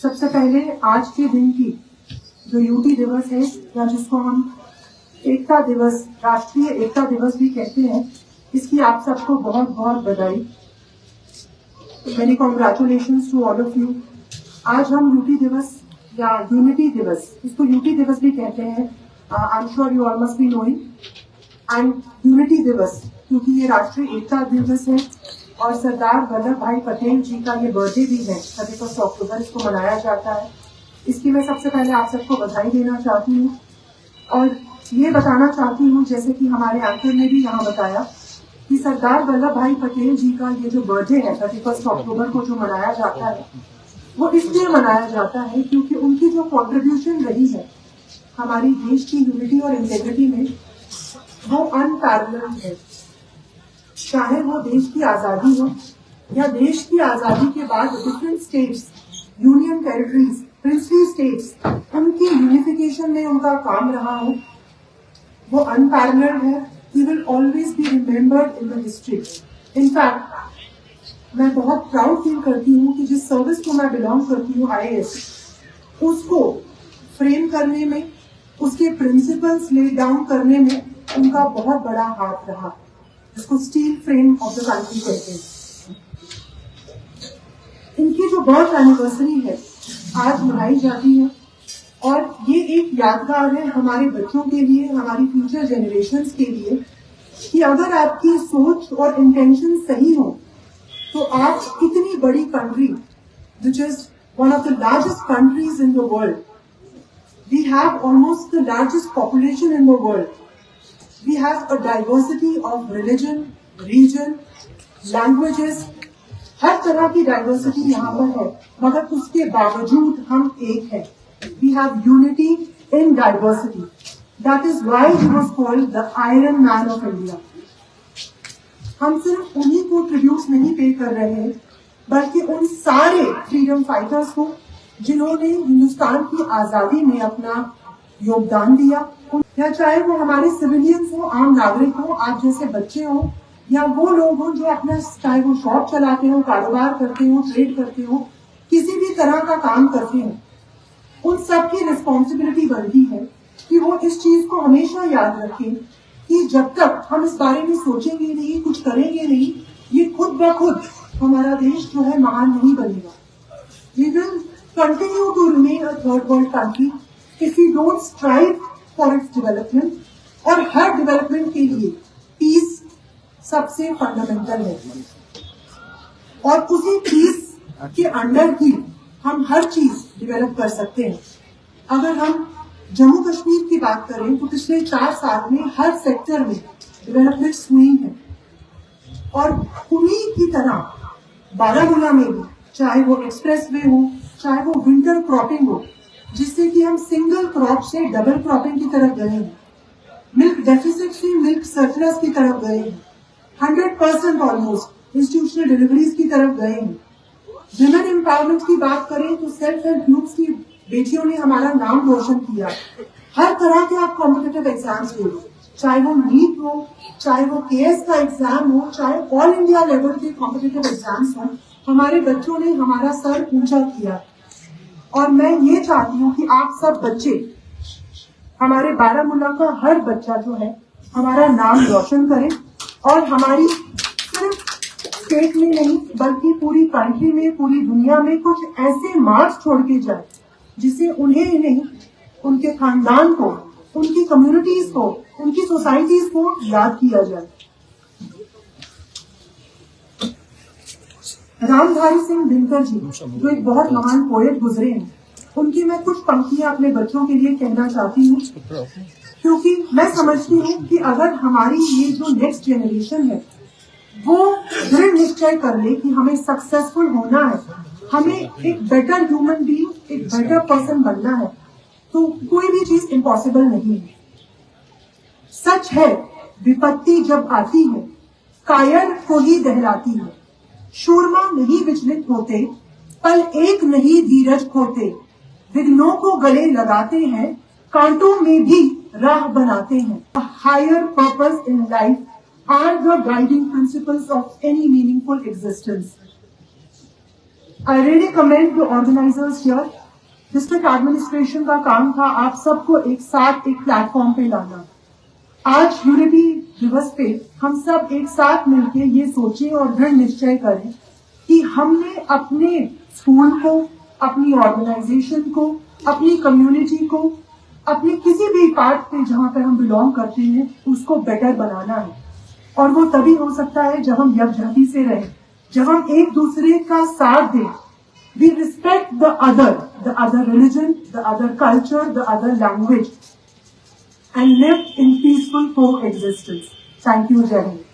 सबसे पहले आज के दिन की जो यूटी दिवस है या जिसको हम एकता दिवस, राष्ट्रीय एकता दिवस भी कहते हैं, इसकी आप सबको बहुत बहुत बधाई। Many congratulations to all of you. आज हम यूटी दिवस या यूनिटी दिवस, इसको यूटी दिवस भी कहते हैं, I am sure you all must be knowing. And unity दिवस क्योंकि ये राष्ट्रीय एकता दिवस है और सरदार वल्लभ भाई पटेल जी का ये बर्थडे भी है, 31 अक्टूबर इसको मनाया जाता है। इसकी मैं सबसे पहले आप सबको बधाई देना चाहती हूँ और ये बताना चाहती हूँ, जैसे कि हमारे एंकर ने भी यहाँ बताया कि सरदार वल्लभ भाई पटेल जी का ये जो बर्थडे है 31 अक्टूबर को जो मनाया जाता है, वो इसलिए मनाया जाता है क्योंकि उनकी जो कॉन्ट्रीब्यूशन रही है हमारी देश की यूनिटी और इंटेग्रिटी में, वो अनपैरेलल्ड है। चाहे वो देश की आजादी हो या देश की आजादी के बाद different states, union territories, princely states, उनकी यूनिफिकेशन में उनका काम रहा हो, वो अनपैरेलल्ड है। He will always be remembered in the history. In fact मैं बहुत प्राउड फील करती हूँ कि जिस सर्विस को मैं बिलोंग करती हूँ, IAS, उसको फ्रेम करने में, उसके प्रिंसिपल्स ले डाउन करने में उनका बहुत बड़ा हाथ रहा, जिसको steel frame of the country कहते हैं। इनकी जो बर्थ एनिवर्सरी है आज मनाई जाती है और ये एक यादगार है हमारे बच्चों के लिए, हमारी फ्यूचर जनरेशन्स के लिए, कि अगर आपकी सोच और इंटेंशन सही हो तो आप इतनी बड़ी country, which is one of the largest countries in the world, we have almost the largest population in the world, we have a diversity of religion, region, languages, हर तरह की डाइवर्सिटी यहाँ पर है, मगर उसके बावजूद हम एक हैं। We have unity in diversity. That is why he was called the Iron Man of India. हम सिर्फ उन्हीं को ट्रिब्यूट नहीं पे कर रहे हैं, बल्कि उन सारे फ्रीडम फाइटर्स को जिन्होंने हिंदुस्तान की आजादी में अपना योगदान दिया, या चाहे वो हमारे सिविलियंस हो, आम नागरिक हो, आप जैसे बच्चे हो, या वो लोग हो जो अपना, चाहे वो शॉप चलाते हो, कारोबार करते हो, ट्रेड करते हो, किसी भी तरह का काम करते हो, उन सब की रिस्पॉन्सिबिलिटी बनती है कि वो इस चीज को हमेशा याद रखें कि जब तक हम इस बारे में सोचेंगे नहीं, कुछ करेंगे नहीं, ये खुद ब खुद हमारा देश जो है महान नहीं बनेगा। We will continue to remain a third world country if we don't strive for its development, और हर डेवलपमेंट के लिए पीस सबसे फंडामेंटल है और उसी पीस के अंडर ही हम हर चीज डेवलप कर सकते हैं। अगर हम जम्मू कश्मीर की बात करें तो पिछले 4 साल में हर सेक्टर में डेवलपमेंट्स हुई हैं और उन्हीं की तरह बारामूला में भी, चाहे वो एक्सप्रेस वे हो, चाहे वो विंटर क्रॉपिंग हो, जिससे कि हम सिंगल क्रॉप से डबल क्रॉपिंग की तरफ गए हैं, मिल्क डेफिसिट से मिल्क सरप्लस की तरफ गए हैं, 100% ऑलमोस्ट इंस्टीट्यूशनल डिलीवरीज की तरफ गए हैं। विमेन एम्पावरमेंट की बात करें तो सेल्फ हेल्प ग्रुप्स की बेटियों ने हमारा नाम रोशन किया। हर तरह के आप कॉम्पिटिटिव एग्जाम्स ले लो, चाहे वो नीट हो, चाहे वो KS का एग्जाम हो, चाहे ऑल इंडिया लेवल के कॉम्पिटिटिव एग्जाम्स हो, हमारे बच्चों ने हमारा सर ऊंचा किया। और मैं ये चाहती हूँ कि आप सब बच्चे, हमारे बारामूला का हर बच्चा जो है हमारा नाम रोशन करे और हमारी सिर्फ स्टेट में नहीं बल्कि पूरी कंट्री में, पूरी दुनिया में कुछ ऐसे मार्क्स छोड़ के जाए जिसे उन्हें ही नहीं, उनके खानदान को, उनकी कम्युनिटीज को, उनकी सोसाइटीज को याद किया जाए। रामधारी सिंह दिनकर जी जो एक बहुत महान पोएट गुजरे हैं, उनकी मैं कुछ पंक्तियां अपने बच्चों के लिए कहना चाहती हूँ, क्योंकि मैं समझती हूँ कि अगर हमारी ये जो नेक्स्ट जनरेशन है वो दृढ़ निश्चय कर ले कि हमें सक्सेसफुल होना है, हमें एक बेटर ह्यूमन बीइंग, एक बेटर पर्सन बनना है, तो कोई भी चीज इम्पॉसिबल नहीं है। सच है विपत्ति जब आती है कायर को ही दहलाती है, शूरमा नहीं विचलित होते, पल एक नहीं धीरज खोते, विघ्नों को गले लगाते हैं, कांटों में भी राह बनाते हैं। A higher purpose in life are the guiding principles of any meaningful existence. I really commend the organisers here. District administration का काम था आप सबको एक साथ एक प्लेटफॉर्म पे लाना। आज यूनिटी दिवस पे हम सब एक साथ मिलकर ये सोचें और दृढ़ निश्चय करें कि हमने अपने स्कूल को, अपनी ऑर्गेनाइजेशन को, अपनी कम्युनिटी को, अपने किसी भी पार्ट पे जहां पे हम बिलोंग करते हैं उसको बेटर बनाना है। और वो तभी हो सकता है जब हम यकजहती से रहें, जब हम एक दूसरे का साथ दें। We respect the other religion, the other culture, the other language, and live in peaceful coexistence. Thank you, Jai Hind.